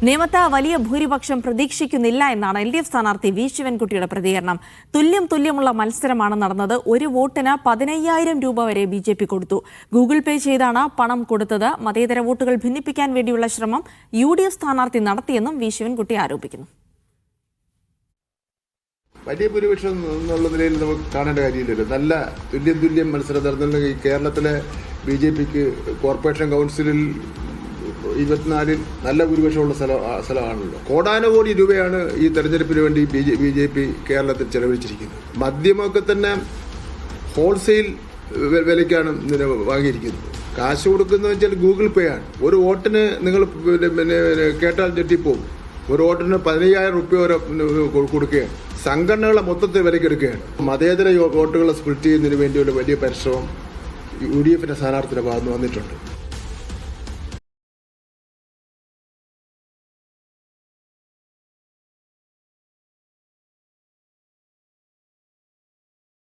നിയമത്ത് വലിയ ഭൂരിപക്ഷം പ്രതീക്ഷിക്കുന്നില്ല എന്നാണ് LDF സ്ഥാനാർത്ഥി വി ശിവൻകുട്ടിയുടെ പ്രതികരണം. തുല്യമുള്ള മത്സരമാണ് നടന്നത്. ഒരു വോട്ടിന് 15,000 രൂപ വരെ BJP കൊടുത്തു. ഗൂഗിൾ പേ ചെയ്താണ് പണം കൊടുത്തത്. മതേതര വോട്ടുകൾ ഭിന്നിപ്പിക്കാൻ വേണ്ടിയുള്ള ശ്രമം UDF സ്ഥാനാർത്ഥി നടത്തിയെന്നും വി ശിവൻകുട്ടി ആരോപിക്കുന്നു. വലിയ ഭൂരിപക്ഷം എന്നുള്ള നിലയിൽ നമുക്ക് കാണേണ്ട കാര്യമില്ലല്ലോ. നല്ല തുല്യം മത്സരം നടന്ന ഈ കേരളത്തിലെ BJPക്ക് കോർപ്പറേഷൻ കൗൺസിലിൽ 24 നല്ല ഭൂരിപക്ഷമുള്ള സ്ഥലമാണല്ലോ. കോടാനുകോടി രൂപയാണ് ഈ തെരഞ്ഞെടുപ്പിന് വേണ്ടി BJP കേരളത്തിൽ ചെലവഴിച്ചിരിക്കുന്നത്. മദ്യമൊക്കെ തന്നെ ഹോൾസെയിൽ വിലയ്ക്കാണ് വാങ്ങിയിരിക്കുന്നത്. കാശ് കൊടുക്കുന്നത് വെച്ചാൽ ഗൂഗിൾ പേ ആണ്. ഒരു വോട്ടിന് നിങ്ങൾ കേട്ടാൽ ഞെട്ടിപ്പോവും. ഒരു വോട്ടിന് 15,000 രൂപ വരെ കൊടുക്കുകയാണ്. സംഘടനകളെ മൊത്തത്തിൽ വിലക്കെടുക്കുകയാണ്. മതേതര വോട്ടുകളെ സ്പ്ലിറ്റ് ചെയ്യുന്നതിന് വേണ്ടിയുള്ള വലിയ പരിശ്രമം UDF സ്ഥാനാർത്ഥിയുടെ ഭാഗത്ത് വന്നിട്ടുണ്ട്.